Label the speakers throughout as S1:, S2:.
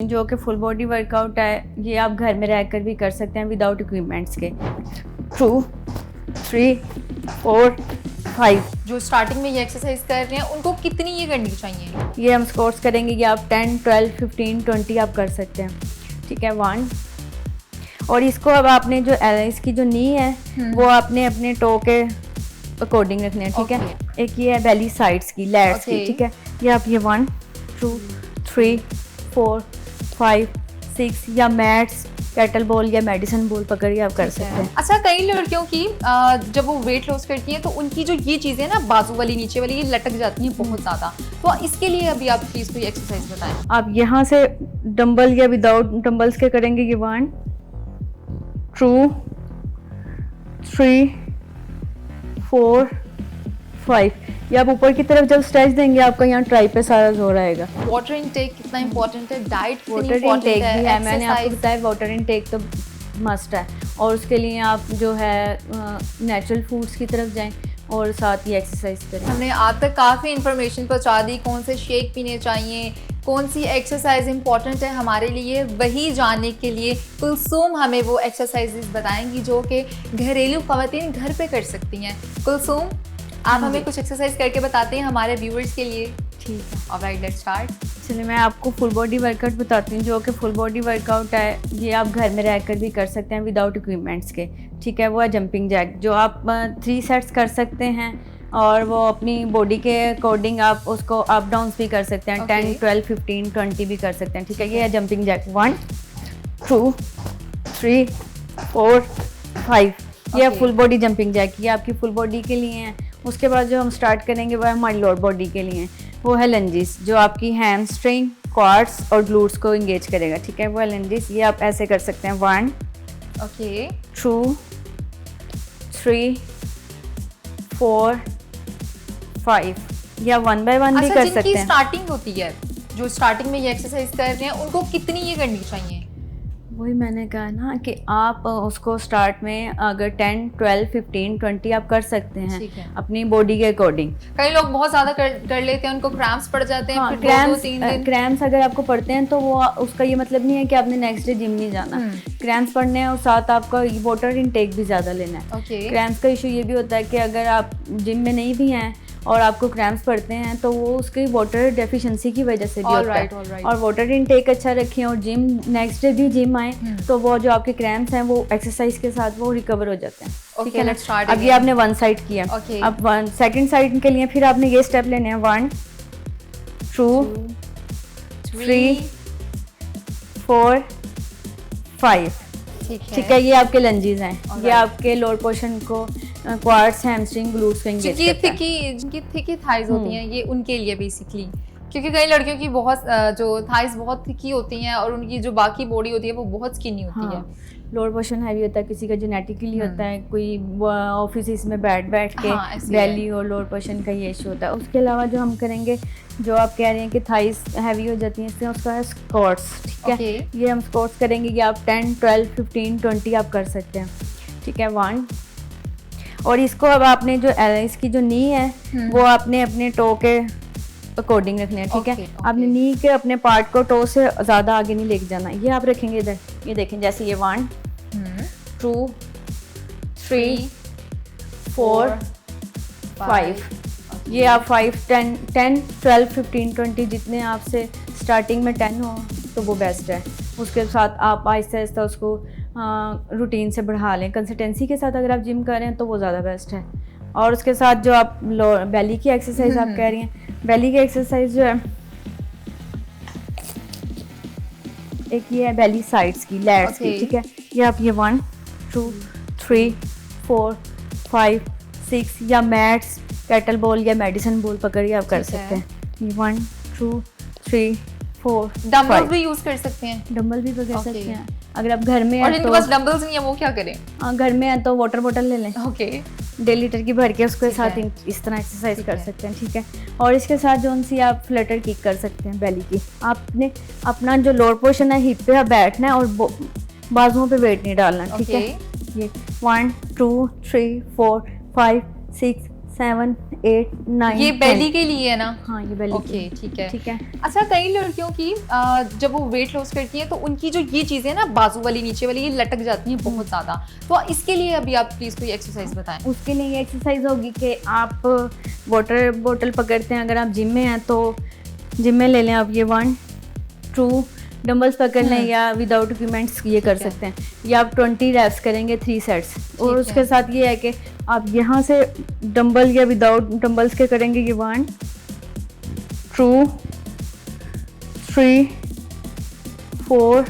S1: जो कि full body workout है, ये आप घर में रहकर भी कर सकते हैं विदाउट इक्विपमेंट्स के। 2 3 4 5
S2: जो स्टार्टिंग में ये एक्सरसाइज कर रहे हैं उनको कितनी ये करनी चाहिए?
S1: ये हम स्क्वाट्स करेंगे कि आप 10 12 15 20 आप कर सकते हैं। ठीक है, 1। और इसको अब आपने जो इसकी जो नी है वो आपने अपने टो के अकॉर्डिंग रखने हैं। ठीक है, एक ये है बेली साइड्स की, लैट्स की। ठीक है, ये आप ये 1 2 3 4 5 6 या मैट्स, कैटल बॉल या मेडिसिन बॉल पकड़ के आप कर सकते हैं।
S2: अच्छा, कई लड़कियों की जब वो वेट लॉस करती हैं तो उनकी जो ये चीजें ना बाजू वाली नीचे वाली ये लटक जाती हैं बहुत ज्यादा, तो इसके लिए अभी आप प्लीज कोई एक्सरसाइज बताएं।
S1: आप यहाँ से डंबल या विदाउट डंबल्स के करेंगे कि 1 2 3 4 5। या आप ऊपर की तरफ जब स्ट्रेच देंगे आपका यहाँ ट्राई पे सारा जोर आएगा।
S2: वाटर इनटेक कितना इंपॉर्टेंट है, डाइट
S1: वाटर इनटेक भी है, मैंने आपको बताया वाटर इनटेक तो मस्ट है। और उसके लिए आप जो है नेचुरल फूड्स की तरफ जाएं और साथ ही एक्सरसाइज करें।
S2: हमने आज तक काफ़ी इन्फॉर्मेशन पहुंचा दी, कौन से शेक पीने चाहिए, कौन सी एक्सरसाइज इंपॉर्टेंट है हमारे लिए, वही जानने के लिए कुलसूम हमें वो एक्सरसाइजेज बताएंगी जो कि घरेलू ख़वातीन घर पे कर सकती हैं। कुलसूम, आप हमें कुछ एक्सरसाइज करके बताते हैं हमारे व्यूअर्स के लिए।
S1: ठीक है,
S2: ऑलराइट, लेट्स स्टार्ट।
S1: चलिए मैं आपको फुल बॉडी वर्कआउट बताती हूँ। जो कि फुल बॉडी वर्कआउट है, ये आप घर में रहकर भी कर सकते हैं विदाउट इक्विपमेंट्स के। ठीक है, वो है जंपिंग जैक, जो आप 3 सेट्स कर सकते हैं और वो अपनी बॉडी के अकॉर्डिंग आप उसको अप डाउन भी कर सकते हैं। 10 12 15 20 भी कर सकते हैं। ठीक है, ये है जंपिंग जैक। 1 2 3 4 5। ये फुल बॉडी जंपिंग जैक, ये आपकी फुल बॉडी के लिए है। उसके बाद जो हम स्टार्ट करेंगे वो है हमारी लोअर बॉडी के लिए, वो है लंजिस, जो आपकी हैमस्ट्रिंग, क्वाड्स और ग्लूट्स को इंगेज करेगा। ठीक है, वो है लंजिस, ये आप ऐसे कर सकते हैं। 1 2 3 4 5। या 1 बाय 1 भी कर सकते हैं।
S2: स्टार्टिंग होती है, जो स्टार्टिंग में ये एक्सरसाइज कर रहे हैं उनको कितनी ये करनी चाहिए?
S1: वही मैंने कहा ना कि आप उसको स्टार्ट में अगर 10 12 15 20 आप कर सकते हैं अपनी बॉडी के अकॉर्डिंग।
S2: कई लोग बहुत ज्यादा कर लेते हैं, उनको क्रैम्प्स पड़ जाते हैं।
S1: हाँ,
S2: फिर 2-3 दिन
S1: क्रैम्प्स अगर आपको पड़ते हैं तो वो उसका ये मतलब नहीं है कि आपने नेक्स्ट डे जिम नहीं जाना। क्रैम्प्स पड़ने हैं और साथ आपका वाटर इनटेक भी ज़्यादा लेना है। क्रैम्प्स का इशू ये भी होता है कि अगर आप जिम में नहीं भी हैं और आपको क्रैम्प्स पड़ते हैं तो वो उसकी वाटर डेफिशिएंसी की वजह से भी होता है। और वाटर इनटेक अच्छा रखें और जिम नेक्स्ट डे भी जिम आए तो वो जो आपके क्रैम्प्स हैं वो एक्सरसाइज के साथ वो रिकवर हो जाते हैं। ठीक है ना, अब ये आपने 1 साइड किया। अब सेकंड साइड के लिए फिर आपने ये स्टेप लेने हैं। 1 2 3 4 5। ठीक है, ये आपके लंजीज हैं। ये आपके लोअर पोर्शन को क्वाड्स, हैमस्ट्रिंग, ग्लूट्स को एंगेज करता है।
S2: जिनकी थिकी थाइज होती हैं ये उनके लिए बेसिकली, क्योंकि कई लड़कियों की बहुत जो थाइज बहुत थिकी होती हैं और उनकी जो बाकी बॉडी होती है वो बहुत स्किनी होती है।
S1: लोअर पोर्शन हैवी होता है, किसी का जेनेटिकली होता है, कोई ऑफिस में बैठ के बेली और लोअर पोर्शन का ये इशू होता है। उसके अलावा जो हम करेंगे, जो आप कह रहे हैं कि थाइस हैवी हो जाती हैं, इसमें उसका है स्क्वाट्स। ठीक है, ये हम स्क्वाट्स करेंगे कि आप 10 12 15 20 आप कर सकते हैं। ठीक है, 1। और इसको अब आपने जो इसकी जो नी है वो आपने अपने टो के अकॉर्डिंग रखने हैं। ठीक है, आपने नी के अपने पार्ट को टो से ज़्यादा आगे नहीं लेके जाना। ये आप रखेंगे इधर, ये देखें जैसे ये 1 2 3 4 5। ये आप 5 10 10 12 15 20 जितने आपसे स्टार्टिंग में 10 हो तो वो बेस्ट है। उसके साथ आप आहिस्ता आहिस्ता उसको रूटीन से बढ़ा लें। कंसिस्टेंसी के साथ अगर आप जिम कर रहे हैं तो वो ज़्यादा बेस्ट है। और उसके साथ जो आप बेली की एक्सरसाइज आप कह रही हैं, बेली की एक्सरसाइज जो है एक ये है बेली साइड्स की, लैट्स की। ठीक है, ये आप ये 1 2 3 4 5 6 या मैट्स, कैटल बॉल या मेडिसिन बॉल पकड़ के आप कर सकते हैं। ये 1 2 3 4
S2: डंबल भी यूज कर सकते हैं।
S1: डंबल भी पकड़ सकते हैं। अगर आप घर में
S2: और जिनके पास डंबल्स नहीं है वो क्या करें?
S1: घर में है तो वाटर बोतल ले लें। 1.5 लीटर की भर के उसके साथ इस तरह एक्सरसाइज कर सकते हैं। ठीक है, और इसके साथ जो सी आप फ्लटर किक कर सकते हैं बेली की। आपने अपना जो लोअर पोर्शन है हिप पे आप बैठना है और बाजुओं पे वेट नहीं डालना। ठीक है, ये 1 2 3 4 5 6 7 8 9।
S2: ये बेली के लिए है ना?
S1: हाँ, ये बेली।
S2: ओके, ठीक है,
S1: ठीक है।
S2: अच्छा, कई लड़कियों की जब वो वेट लॉस करती हैं तो उनकी जो ये चीज़ें ना बाजू वाली नीचे वाली ये लटक जाती हैं बहुत ज़्यादा, तो इसके लिए अभी आप प्लीज़ कोई एक्सरसाइज बताएं।
S1: उसके लिए ये एक्सरसाइज होगी कि आप वाटर बोतल पकड़ते हैं, अगर आप जिम में हैं तो जिम में ले लें आप, ये 1 2 डंबल्स पकड़ लें या विदाउट इक्विपमेंट्स ये कर सकते हैं, या आप 20 रैप्स करेंगे 3 सेट्स। और उसके साथ ये है कि आप यहाँ से डंबल या विदाउट डंबल्स के करेंगे, ये 1 2 3 4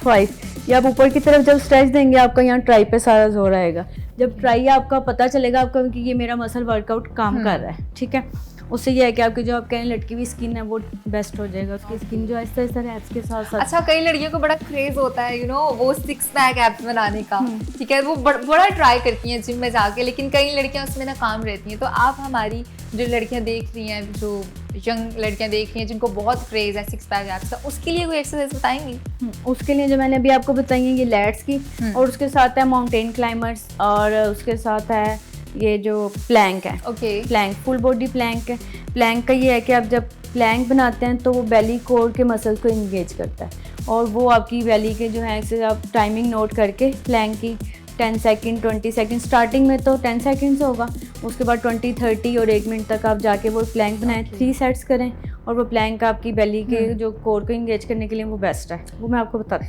S1: 5। ये आप ऊपर की तरफ जब स्ट्रेच देंगे आपका यहाँ ट्राई पे सारा जोर आएगा। जब ट्राई आपका पता चलेगा आपको कि ये मेरा मसल वर्कआउट काम कर रहा है, ठीक है, उससे ये है कि आपकी जो आप कहें लटकी हुई स्किन है वो बेस्ट हो जाएगा, उसकी स्किन जो आहिस्ता आहिस्ता एब्स के साथ साथ।
S2: अच्छा, कई लड़कियों को बड़ा क्रेज होता है वो 6 पैक एब्स बनाने का, ठीक है, वो बड़ा ट्राई करती हैं जिम में जाके, लेकिन कई लड़कियां उसमें नाकाम रहती हैं। तो आप हमारी जो लड़कियां देख रही हैं, जो यंग लड़कियां देख रही हैं जिनको बहुत क्रेज है 6 पैक एब्स का, उसके लिए कोई एक्सरसाइज बताएंगी?
S1: उसके लिए जो मैंने अभी आपको बताई है ये लैट्स की, और उसके साथ है माउंटेन क्लाइंबर्स, और उसके साथ है ये जो प्लैंक है।
S2: Okay,
S1: plank full body plank है। प्लैंक का ये है कि आप जब प्लैंक बनाते हैं तो वो बेली कोर के मसल्स को इंगेज करता है, और वो आपकी बेली के जो है ऐसे आप टाइमिंग नोट करके प्लैंक की 10 सेकंड 20 सेकंड, स्टार्टिंग में तो 10 सेकंड से होगा, उसके बाद 20 30 और 1 मिनट तक आप जाके वो प्लैंक बनाएं। 3 सेट्स करें, और वो प्लैंक आपकी बेली के जो कोर को इंगेज करने के लिए वो बेस्ट है, वो मैं आपको बता दूँ,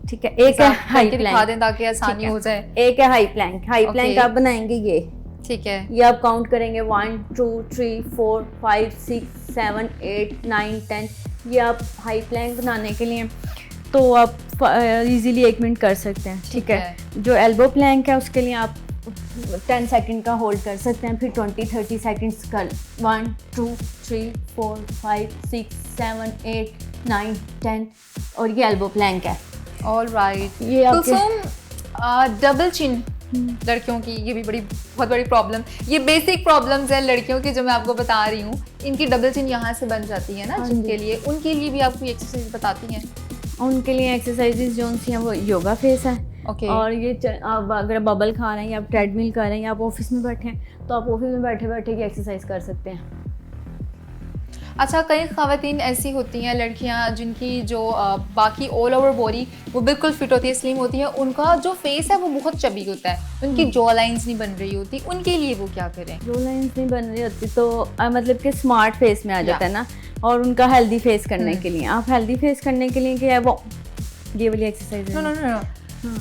S1: ठीक है। एक है हाई प्लैंक,
S2: ताकि आसानी हो जाए।
S1: एक है हाई प्लैंक। हाई प्लैंक आप बनाएंगे ये,
S2: ठीक है,
S1: ये आप काउंट करेंगे 1 2 3 4 5 6 7 8 9 10। ये आप हाई प्लैंक बनाने के लिए तो आप इजीली 1 मिनट कर सकते हैं, ठीक है। जो एल्बो प्लैंक है उसके लिए आप 10 सेकंड का होल्ड कर सकते हैं, फिर 20 30 सेकंड्स कर 1 2 3 4 5 6 7 8 9 10, और ये एल्बो प्लैंक है।
S2: ऑलराइट,
S1: ये
S2: डबल चिन लड़कियों की ये भी बहुत बड़ी प्रॉब्लम, ये बेसिक प्रॉब्लम्स है लड़कियों की जो मैं आपको बता रही हूँ। इनकी डबल चिन यहाँ से बन जाती है ना जिनके लिए, उनके लिए भी आप कोई एक्सरसाइज बताती हैं?
S1: उनके लिए एक्सरसाइजेज जो सी हैं वो योगा फेस है।
S2: Okay.
S1: और ये आप अगर बबल खा रहे हैं या आप ट्रेडमिल कर रहे हैं या आप ऑफिस में बैठे हैं तो आप ऑफिस में बैठे बैठे की एक्सरसाइज कर सकते हैं।
S2: अच्छा, कई ख़वातीन ऐसी होती हैं लड़कियां जिनकी जो बाकी ऑल ओवर बॉडी वो बिल्कुल फिट होती है, स्लिम होती है, उनका जो फेस है वो बहुत चबी होता है, उनकी जॉ लाइंस नहीं बन रही होती, उनके लिए वो क्या करें?
S1: जॉ लाइंस नहीं बन रही होती तो मतलब कि स्मार्ट फेस में आ जाता है ना, और उनका हेल्दी फेस करने के लिए, आप हेल्दी फेस करने के लिए क्या है वो ये वाली एक्सरसाइज है।
S2: नो,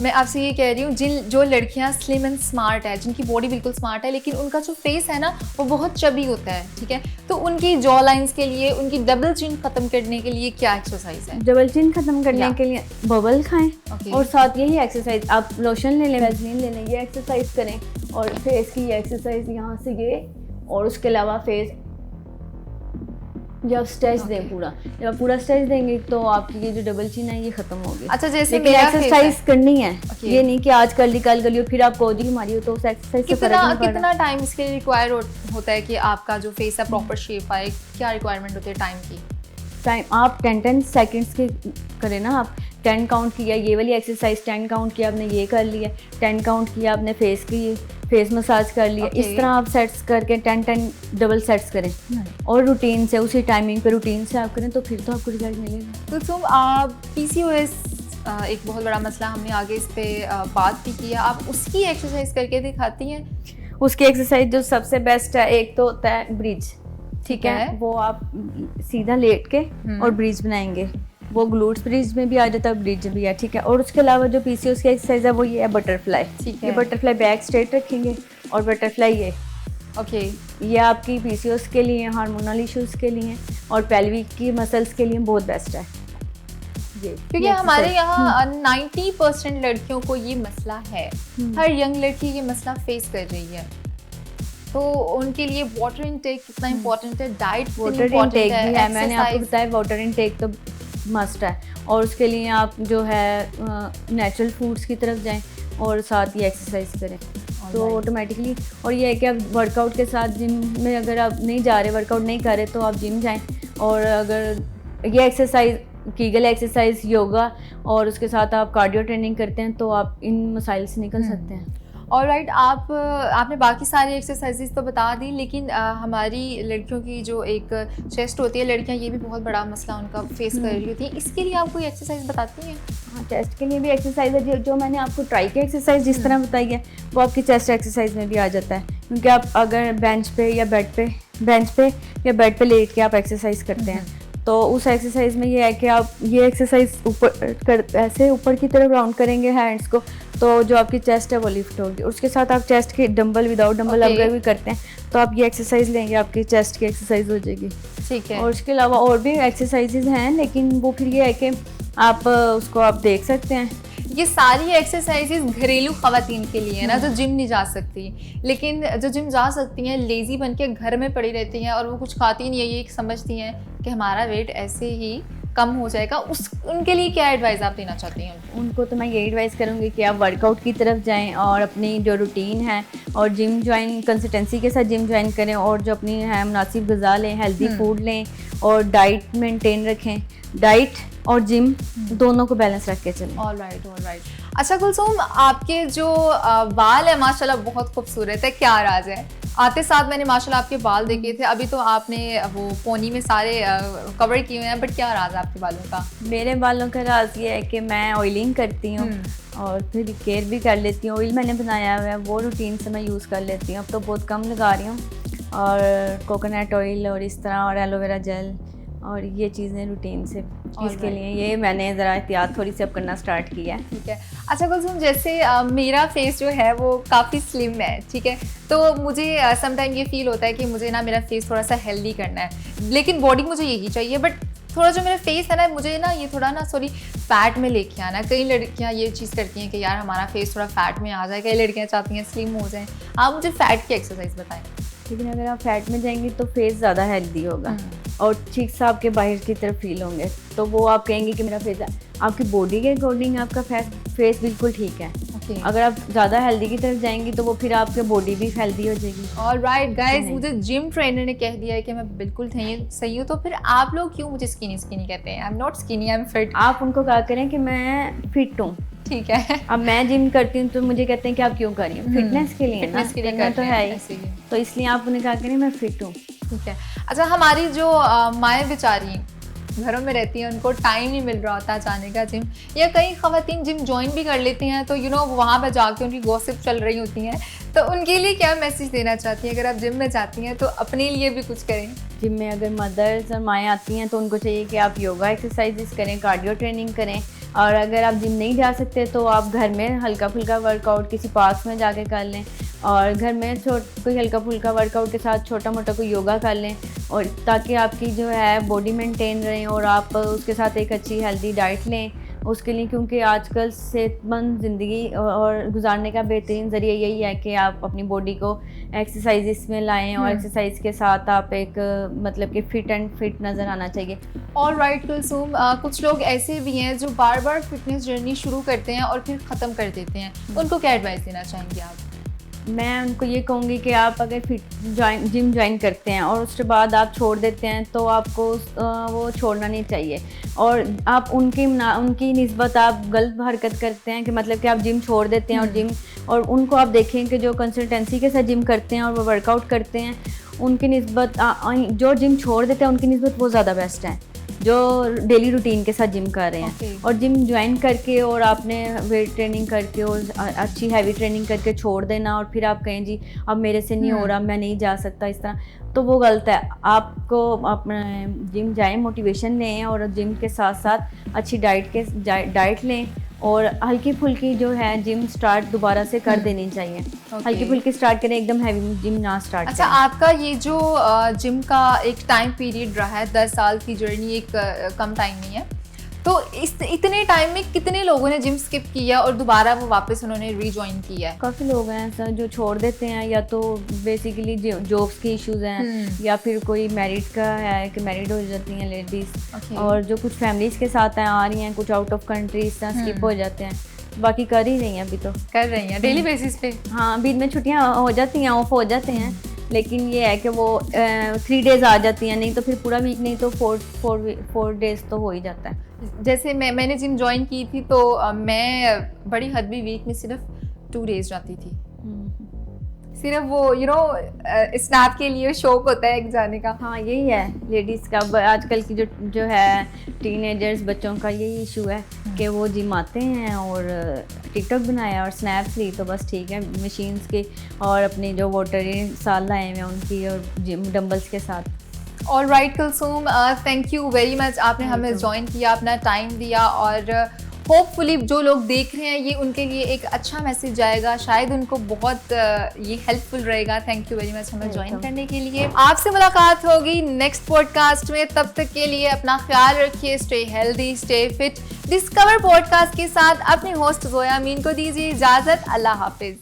S2: मैं आपसे ये कह रही हूँ जो लड़कियाँ स्लिम एंड स्मार्ट है, जिनकी बॉडी बिल्कुल स्मार्ट है लेकिन उनका जो फेस है ना वो बहुत चबी होता है, ठीक है, तो उनकी जॉ लाइंस के लिए, उनकी डबल चिन खत्म करने के लिए क्या एक्सरसाइज है?
S1: डबल चिन खत्म करने के लिए बबल खाएं, और साथ यही एक्सरसाइज आप लोशन ले लें, वैसलीन ले लें, ये एक्सरसाइज करें, और फेस की एक्सरसाइज यहाँ से ये, और उसके अलावा फेस जब स्ट्रेच दें पूरा, जब आप पूरा स्ट्रेच देंगे तो आपकी ये जो डबल चिन है ये खत्म होगी।
S2: अच्छा, जैसे
S1: लेकिन एक्सरसाइज करनी है, ये नहीं कि आज कर ली कल कर ली फिर आप कोजी हमारी हो, तो उस एक्सरसाइज से फर्क नहीं पड़ता।
S2: कितना टाइम इसके लिए रिक्वायर होता है कि आपका जो फेस है प्रॉपर शेप आए? क्या रिक्वायरमेंट होती है टाइम की?
S1: टाइम आप 10 सेकंड्स के करें ना, आप 10 काउंट किया ये वाली एक्सरसाइज, 10 काउंट किया आपने ये कर लिया, 10 काउंट किया आपने फेस मसाज कर लिया, इस तरह आप सेट्स करके 10 डबल सेट्स करें, और रूटीन से उसी टाइमिंग पे रूटीन से आप करें तो फिर तो आपको रिजल्ट मिलेगा।
S2: तो तुम PCOS एक बहुत बड़ा मसला, हमने आगे इस पे बात भी की है, आप उसकी एक्सरसाइज करके दिखाती हैं?
S1: उसकी एक्सरसाइज जो सबसे बेस्ट है, एक तो होता है ब्रिज, ठीक है, वो आप सीधा लेट के और ब्रिज बनाएंगे, वो ग्लूट्स ब्रिज में भी आ जाता है, ब्रिज भी है, ठीक है। और उसके अलावा जो PCOS की एक्सरसाइज है वो ये है बटरफ्लाई, ठीक है, ये बटरफ्लाई बैक स्ट्रेट रखेंगे और बटरफ्लाई ये, ओके, ये आपकी PCOS के लिए, हार्मोनल इश्यूज के लिए और पेल्विक की मसल्स के लिए बहुत बेस्ट है ये,
S2: क्योंकि हमारे यहाँ 90% लड़कियों को ये मसला है, हर यंग लड़की ये मसला फेस कर रही है, तो उनके लिए वाटर इनटेक कितना इम्पोर्टेंट है, डाइट
S1: वाटर इनटेक भी है, मैंने आपको बताया वाटर इनटेक तो मस्ट है, और उसके लिए आप जो है नेचुरल फूड्स की तरफ जाएं और साथ ही एक्सरसाइज करें तो ऑटोमेटिकली। और ये है कि आप वर्कआउट के साथ जिम में अगर आप नहीं जा रहे, वर्कआउट नहीं कर रहे तो आप जिम जाएं, और अगर ये एक्सरसाइज कीगल एक्सरसाइज, योगा और उसके साथ आप कार्डियो ट्रेनिंग करते हैं तो आप इन मसाइल से निकल सकते हैं।
S2: ऑलराइट, आपने बाकी सारी एक्सरसाइजेस तो बता दी, लेकिन हमारी लड़कियों की जो एक चेस्ट होती है, लड़कियां ये भी बहुत बड़ा मसला उनका फेस कर रही होती हैं, इसके लिए आप कोई एक्सरसाइज बताती हैं?
S1: हाँ, चेस्ट के लिए भी एक्सरसाइज है, जो मैंने आपको ट्राई की एक्सरसाइज जिस तरह बताई है वो आपकी चेस्ट एक्सरसाइज में भी आ जाता है, क्योंकि आप अगर बेंच पे या बेड पे लेट के आप एक्सरसाइज करते हैं तो उस एक्सरसाइज में ये है कि आप ये एक्सरसाइज ऐसे ऊपर की तरफ राउंड करेंगे हैंड्स को, तो जो आपकी चेस्ट है वो लिफ्ट होगी। उसके साथ आप चेस्ट के डंबल विदाउट डंबल अगर भी करते हैं तो आप ये एक्सरसाइज लेंगे, आपकी चेस्ट की एक्सरसाइज हो जाएगी।
S2: ठीक है।
S1: और उसके अलावा और भी एक्सरसाइजेज हैं, लेकिन वो फिर ये है कि आप उसको आप देख सकते हैं।
S2: ये सारी एक्सरसाइजेज घरेलू खवातीन के लिए है ना, जो जिम नहीं जा सकती, लेकिन जो जिम जा सकती हैं लेजी बन के घर में पड़ी रहती हैं और वो कुछ खाती नहीं है, ये समझती हैं कि हमारा वेट ऐसे ही कम हो जाएगा, उनके लिए क्या एडवाइस आप देना चाहती हैं?
S1: उनको तो मैं ये एडवाइस करूँगी कि आप वर्कआउट की तरफ जाएं और अपनी जो रूटीन है और जिम ज्वाइन कंसिस्टेंसी के साथ जिम ज्वाइन करें, और जो अपनी है मुनासिब ग़िज़ा लें, हेल्दी फूड लें और डाइट मेंटेन रखें। डाइट और जिम दोनों को बैलेंस रख के चलें।
S2: ऑलराइट। अच्छा कुलसूम, आपके जो बाल है माशाल्लाह बहुत खूबसूरत है, क्या राज है? आते साथ मैंने माशाल्लाह आपके बाल देखे थे, अभी तो आपने वो पोनी में सारे कवर किए हुए हैं, बट क्या राज है आपके बालों का?
S1: मेरे बालों का राज ये है कि मैं ऑयलिंग करती हूँ और फिर केयर भी कर लेती हूँ। ऑयल मैंने बनाया हुआ है, वो रूटीन से मैं यूज़ कर लेती हूँ। अब तो बहुत कम लगा रही हूँ, और कोकोनट ऑयल और इस तरह और एलोवेरा जेल और ये चीज़ें रूटीन से इसके लिए ये मैंने ज़रा एहतियात थोड़ी सी अब करना स्टार्ट किया है।
S2: ठीक है। अच्छा कुलसूम, जैसे मेरा फेस जो है वो काफ़ी स्लिम है, ठीक है, तो मुझे समटाइम ये फील होता है कि मुझे ना मेरा फेस थोड़ा सा हेल्दी करना है, लेकिन बॉडी मुझे यही चाहिए, बट थोड़ा जो मेरा फेस है ना, मुझे ना ये थोड़ा ना फैट में लेके आना। कई लड़कियां ये चीज़ करती हैं कि यार हमारा फेस थोड़ा फैट में आ जाए, कई लड़कियां चाहती हैं स्लिम हो जाएं। आप मुझे फैट की एक्सरसाइज बताएं।
S1: लेकिन अगर आप फैट में जाएंगे तो फेस ज़्यादा हेल्दी होगा और चीक्स आपके बाहर की तरफ फील होंगे, तो वो आप कहेंगे कि मेरा फेस है। आपकी बॉडी के अकॉर्डिंग आपका फेस बिल्कुल ठीक है। अगर आप ज़्यादा हेल्दी की तरफ जाएंगी तो वो फिर आपकी बॉडी भी हेल्दी हो जाएगी।
S2: ऑलराइट गाइस, मुझे जिम ट्रेनर ने कह दिया है कि मैं बिल्कुल सही हूँ, तो फिर आप लोग क्यों मुझे स्किनी कहते हैं? I am not skinny, I am fit.
S1: आप उनको कहा करें कि मैं फिट हूँ,
S2: ठीक है।
S1: अब मैं जिम करती हूँ तो मुझे कहते हैं कि आप क्यों कर रही हैं? फिटनेस के लिए ना, करना तो है ही, तो इसलिए आप उन्हें कहा करें मैं फिट हूँ।
S2: ठीक है। अच्छा, हमारी जो माएँ बेचारी घरों में रहती हैं, उनको टाइम नहीं मिल रहा होता जाने का जिम, या कई ख़वातीन जिम ज्वाइन भी कर लेती हैं, तो वहाँ पर जाके उनकी गॉसिप चल रही होती हैं, तो उनके लिए क्या मैसेज देना चाहती हैं? अगर आप जिम में जाती हैं तो अपने लिए भी कुछ करें।
S1: जिम में अगर मदर्स और माएँ आती हैं तो उनको चाहिए कि आप योगा एक्सरसाइजेस करें, कार्डियो ट्रेनिंग करें, और अगर आप जिम नहीं जा सकते तो आप घर में हल्का फुल्का वर्कआउट किसी पार्क में जाके कर लें, और घर में कोई हल्का फुल्का वर्कआउट के साथ छोटा मोटा कोई योगा कर लें, और ताकि आपकी जो है बॉडी मेंटेन रहे और आप उसके साथ एक अच्छी हेल्दी डाइट लें उसके लिए, क्योंकि आजकल सेहतमंद ज़िंदगी और गुजारने का बेहतरीन ज़रिया यही है कि आप अपनी बॉडी को एक्सरसाइज में लाएं, और एक्सरसाइज के साथ आप एक मतलब कि फिट नज़र आना चाहिए।
S2: ऑलराइट कुलसूम, कुछ लोग ऐसे भी हैं जो बार बार फिटनेस जर्नी शुरू करते हैं और फिर ख़त्म कर देते हैं, उनको क्या एडवाइस देना चाहेंगे आप?
S1: मैं उनको ये कहूँगी कि आप अगर जिम ज्वाइन करते हैं और उसके बाद आप छोड़ देते हैं तो आपको वो छोड़ना नहीं चाहिए, और आप उनकी निस्बत आप गलत हरकत करते हैं कि मतलब कि आप जिम छोड़ देते हैं, और उनको आप देखें कि जो कंसिस्टेंसी के साथ जिम करते हैं और वो वर्कआउट करते हैं, उनकी निस्बत जो जिम छोड़ देते हैं उनकी निस्बत वो ज़्यादा बेस्ट है जो डेली रूटीन के साथ जिम कर रहे हैं। और जिम ज्वाइन करके और आपने वेट ट्रेनिंग करके और अच्छी हैवी ट्रेनिंग करके छोड़ देना और फिर आप कहें जी अब मेरे से नहीं हो रहा, मैं नहीं जा सकता, इस तरह तो वो गलत है। आपको अपना जिम जाएं, मोटिवेशन लें और जिम के साथ साथ अच्छी डाइट लें, और हल्की फुल्की जो है जिम स्टार्ट दोबारा से कर देनी चाहिए। हल्की फुल्की स्टार्ट करें, एकदम हैवी जिम ना स्टार्ट करें।
S2: अच्छा, आपका ये जो जिम का एक टाइम पीरियड रहा है, 10 साल की जर्नी एक कम टाइम नहीं है, तो इतने टाइम में कितने लोगों ने जिम स्किप किया और दोबारा वो वापस उन्होंने रीजॉइन किया है? काफ़ी
S1: लोग हैं सर जो छोड़ देते हैं, या तो बेसिकली जॉब्स के इश्यूज हैं, या फिर कोई मैरिड का है कि मैरिड हो जाती हैं लेडीज़, और जो कुछ फैमिलीज़ के साथ हैं आ रही हैं, कुछ आउट ऑफ कंट्री इस तरह स्किप हो जाते हैं। बाकी कर ही रही हैं, अभी तो
S2: कर रही हैं डेली बेसिस पे।
S1: हाँ, बीच में छुट्टियाँ हो जाती हैं, ऑफ हो जाते हैं, लेकिन ये है कि वो 3 डेज़ आ जाती हैं, नहीं तो फिर पूरा वीक नहीं तो 4 डेज़ तो हो ही जाता है।
S2: जैसे मैंने जिम ज्वाइन की थी तो मैं बड़ी हद भी वीक में सिर्फ 2 डेज़ जाती थी, सिर्फ वो स्नैप के लिए शौक होता है एक जाने का।
S1: हाँ यही है लेडीज़ का, आजकल की जो है टीनेजर्स बच्चों का यही इशू है कि वो जिम आते हैं और टिकटॉक बनाया और स्नैप्स ली, तो बस ठीक है मशीन्स की और अपनी जो वाटर साल लाए हैं उनकी और जिम डंबल्स के साथ।
S2: All right Kulsoom, thank you very much, आपने हमें ज्वाइन किया, अपना टाइम दिया और होपफुली जो लोग देख रहे हैं ये उनके लिए एक अच्छा मैसेज जाएगा, शायद उनको बहुत ये हेल्पफुल रहेगा। थैंक यू वेरी मच हमें ज्वाइन करने के लिए। आपसे मुलाकात होगी नेक्स्ट पॉडकास्ट में, तब तक के लिए अपना ख्याल रखिए, stay healthy stay fit. Discover podcast के साथ अपनी होस्ट जोया अमीन को दीजिए इजाज़त। अल्लाह हाफिज़।